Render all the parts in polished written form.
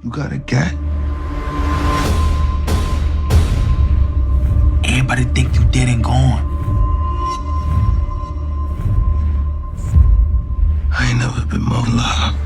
You got a gat? Everybody think you dead and gone. I ain't never been more alive.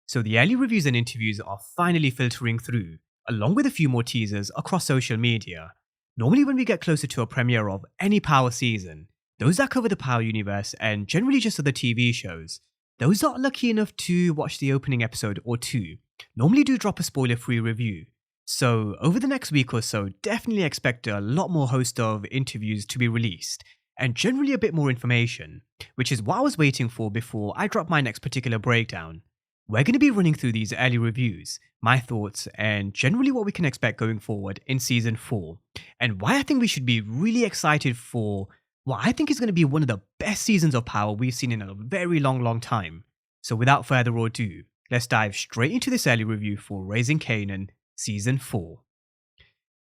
So the early reviews and interviews are finally filtering through, along with a few more teasers across social media. Normally when we get closer to a premiere of any Power season, those that cover the Power universe and generally just other TV shows, those that are lucky enough to watch the opening episode or two, normally do drop a spoiler-free review. So over the next week or so, definitely expect a lot more host of interviews to be released, and generally a bit more information, which is what I was waiting for before I drop my next particular breakdown. We're going to be running through these early reviews, my thoughts, and generally what we can expect going forward in Season 4, and why I think we should be really excited for what I think is going to be one of the best seasons of Power we've seen in a very long time. So without further ado, let's dive straight into this early review for Raising Kanan Season 4.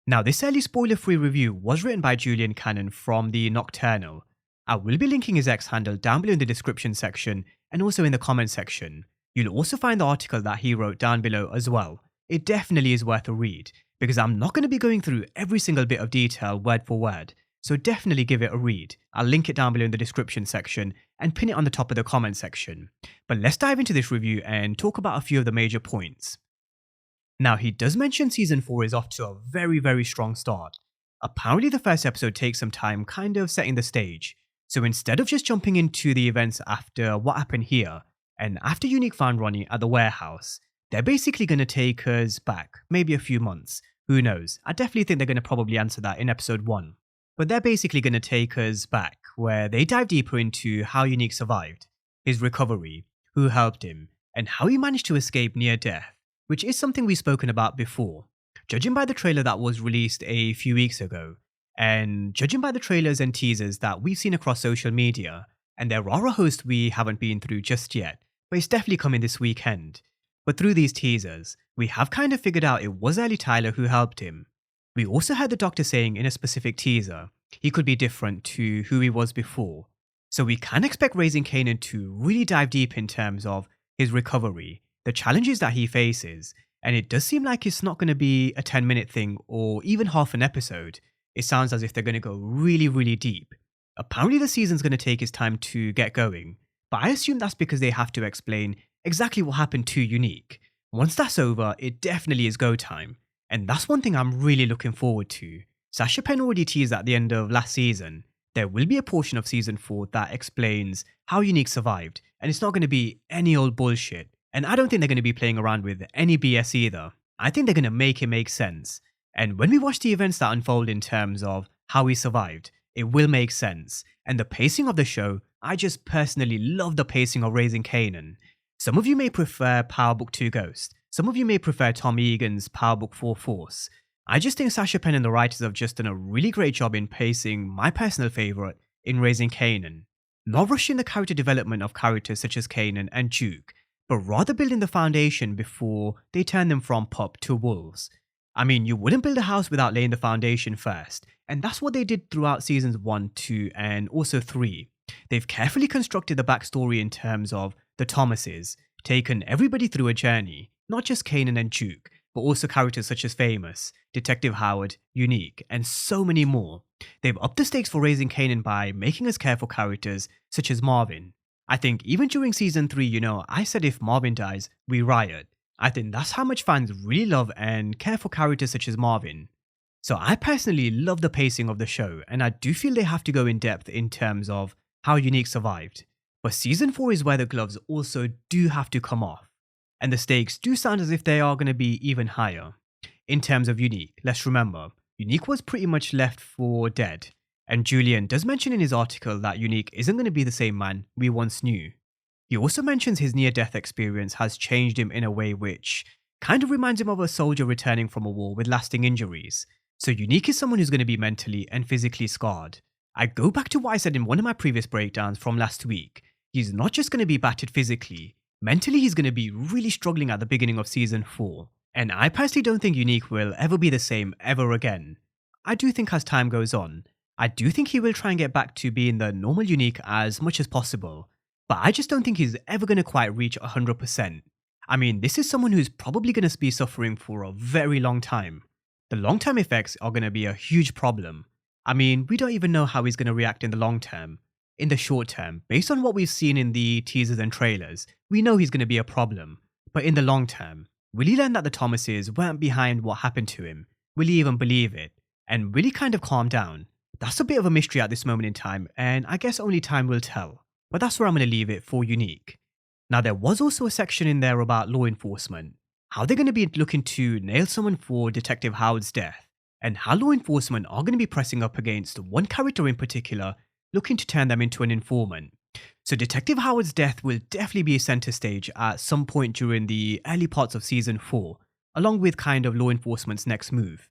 Now, this early spoiler-free review was written by Raising Kanan from the Nocturnal. I will be linking his X handle down below in the description section and also in the comment section. You'll also find the article that he wrote down below as well. It definitely is worth a read, because I'm not going to be going through every single bit of detail word for word, so definitely give it a read. I'll link it down below in the description section and pin it on the top of the comment section. But let's dive into this review and talk about a few of the major points. Now, he does mention Season 4 is off to a very strong start. Apparently the first episode takes some time kind of setting the stage, so instead of just jumping into the events after what happened here, and after Unique found Ronnie at the warehouse, they're basically going to take us back, maybe a few months, who knows. I definitely think they're going to probably answer that in episode 1. But they're basically going to take us back, where they dive deeper into how Unique survived, his recovery, who helped him, and how he managed to escape near death, which is something we've spoken about before. Judging by the trailer that was released a few weeks ago, and judging by the trailers and teasers that we've seen across social media, and there are a host we haven't been through just yet, but it's definitely coming this weekend. But through these teasers, we have kind of figured out it was Ellie Tyler who helped him. We also heard the doctor saying in a specific teaser, he could be different to who he was before. So we can expect Raising Kanan to really dive deep in terms of his recovery, the challenges that he faces, and it does seem like it's not going to be a 10-minute thing or even half an episode. It sounds as if they're going to go really deep. Apparently the season's going to take its time to get going, but I assume that's because they have to explain exactly what happened to Unique. Once that's over, it definitely is go time, and that's one thing I'm really looking forward to. Sasha Penn already teased at the end of last season, there will be a portion of Season 4 that explains how Unique survived, and it's not going to be any old bullshit, and I don't think they're going to be playing around with any BS either. I think they're going to make it make sense, and when we watch the events that unfold in terms of how he survived, it will make sense. And the pacing of the show, I just personally love the pacing of Raising Kanan. Some of you may prefer Power Book 2 Ghost, some of you may prefer Tom Egan's Power Book 4 Force. I just think Sasha Penn and the writers have just done a really great job in pacing my personal favourite in Raising Kanan. Not rushing the character development of characters such as Kanan and Duke, but rather building the foundation before they turn them from pup to wolves. I mean, you wouldn't build a house without laying the foundation first, and that's what they did throughout seasons 1, 2, and also 3. They've carefully constructed the backstory in terms of the Thomases, taken everybody through a journey, not just Kanan and Duke, but also characters such as Famous, Detective Howard, Unique, and so many more. They've upped the stakes for Raising Kanan by making us care for characters such as Marvin. I think even during season 3, I said if Marvin dies, we riot. I think that's how much fans really love and care for characters such as Marvin. So I personally love the pacing of the show, and I do feel they have to go in depth in terms of how Unique survived. But season 4 is where the gloves also do have to come off, and the stakes do sound as if they are going to be even higher. In terms of Unique, let's remember, Unique was pretty much left for dead, and Julian does mention in his article that Unique isn't going to be the same man we once knew. He also mentions his near-death experience has changed him in a way which kind of reminds him of a soldier returning from a war with lasting injuries. So Unique is someone who's going to be mentally and physically scarred. I go back to what I said in one of my previous breakdowns from last week. He's not just going to be battered physically, mentally he's going to be really struggling at the beginning of season 4. And I personally don't think Unique will ever be the same ever again. I do think as time goes on, I do think he will try and get back to being the normal Unique as much as possible. But I just don't think he's ever going to quite reach 100%. I mean, this is someone who's probably going to be suffering for a very long time. The long term effects are going to be a huge problem. I mean, we don't even know how he's going to react in the long term. In the short term, based on what we've seen in the teasers and trailers, we know he's going to be a problem. But in the long term, will he learn that the Thomases weren't behind what happened to him? Will he even believe it? And will he kind of calm down? That's a bit of a mystery at this moment in time, and I guess only time will tell. But that's where I'm going to leave it for Unique. Now, there was also a section in there about law enforcement, how they're going to be looking to nail someone for Detective Howard's death, and how law enforcement are going to be pressing up against one character in particular, looking to turn them into an informant. So Detective Howard's death will definitely be center stage at some point during the early parts of season 4, along with kind of law enforcement's next move.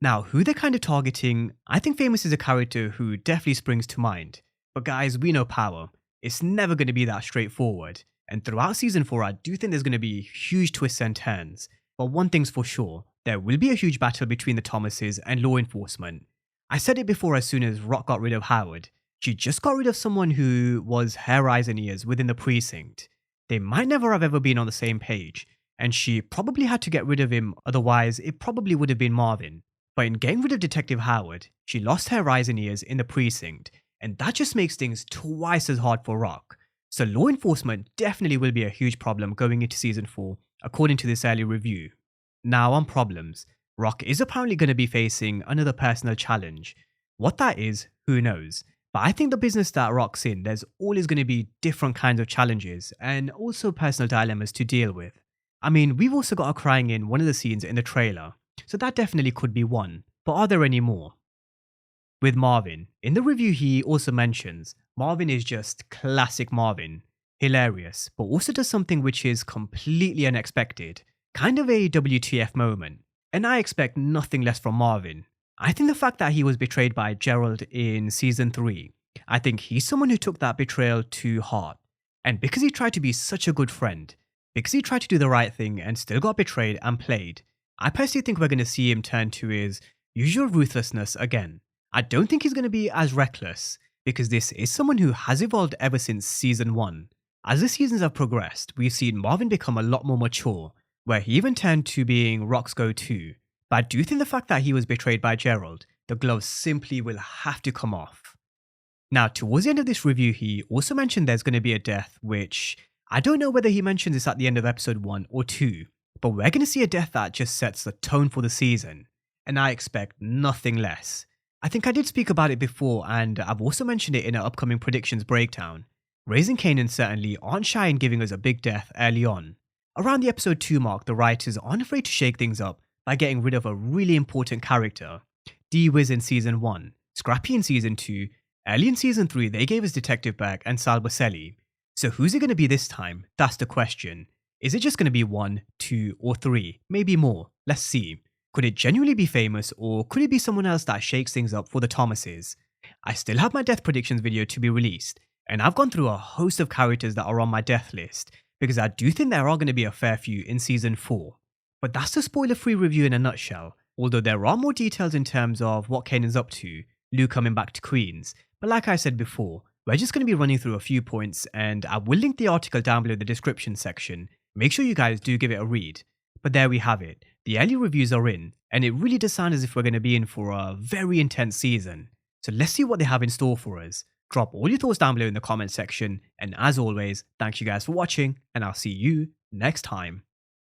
Now, who they're kind of targeting, I think Famous is a character who definitely springs to mind. But guys, we know Power. It's never going to be that straightforward. And throughout season 4, I do think there's going to be huge twists and turns. But one thing's for sure, there will be a huge battle between the Thomases and law enforcement. I said it before as soon as Rock got rid of Howard. She just got rid of someone who was her eyes and ears within the precinct. They might never have ever been on the same page. And she probably had to get rid of him, otherwise it probably would have been Marvin. But in getting rid of Detective Howard, she lost her eyes and ears in the precinct, and that just makes things twice as hard for Rock. So law enforcement definitely will be a huge problem going into season 4, according to this early review. Now on problems, Rock is apparently going to be facing another personal challenge. What that is, who knows? But I think the business that Rock's in, there's always going to be different kinds of challenges and also personal dilemmas to deal with. I mean, we've also got her crying in one of the scenes in the trailer. So that definitely could be one, but are there any more? With Marvin, in the review he also mentions, Marvin is just classic Marvin. Hilarious, but also does something which is completely unexpected. Kind of a WTF moment. And I expect nothing less from Marvin. I think the fact that he was betrayed by Gerald in season 3, I think he's someone who took that betrayal to heart. And because he tried to be such a good friend, because he tried to do the right thing and still got betrayed and played, I personally think we're going to see him turn to his usual ruthlessness again. I don't think he's going to be as reckless, because this is someone who has evolved ever since season 1. As the seasons have progressed, we've seen Marvin become a lot more mature, where he even turned to being Rock's go-to. But I do think the fact that he was betrayed by Gerald, the gloves simply will have to come off. Now, towards the end of this review, he also mentioned there's going to be a death, which I don't know whether he mentions this at the end of episode 1 or 2. But we're going to see a death that just sets the tone for the season, and I expect nothing less. I think I did speak about it before, and I've also mentioned it in our upcoming predictions breakdown. Raising Kanan certainly aren't shy in giving us a big death early on. Around the episode 2 mark, the writers aren't afraid to shake things up by getting rid of a really important character. D-Wiz in season 1, Scrappy in season 2, early in season 3 they gave us Detective Beck and Sal Buscemi. So who's it going to be this time? That's the question. Is it just going to be 1, 2, or 3? Maybe more. Let's see. Could it genuinely be Famous, or could it be someone else that shakes things up for the Thomases? I still have my death predictions video to be released, and I've gone through a host of characters that are on my death list, because I do think there are going to be a fair few in season 4. But that's the spoiler-free review in a nutshell, although there are more details in terms of what Kanan's up to, Lou coming back to Queens, but like I said before, we're just going to be running through a few points, and I will link the article down below in the description section. Make sure you guys do give it a read. But there we have it. The early reviews are in, and it really does sound as if we're going to be in for a very intense season. So let's see what they have in store for us. Drop all your thoughts down below in the comment section, and as always, thank you guys for watching, and I'll see you next time.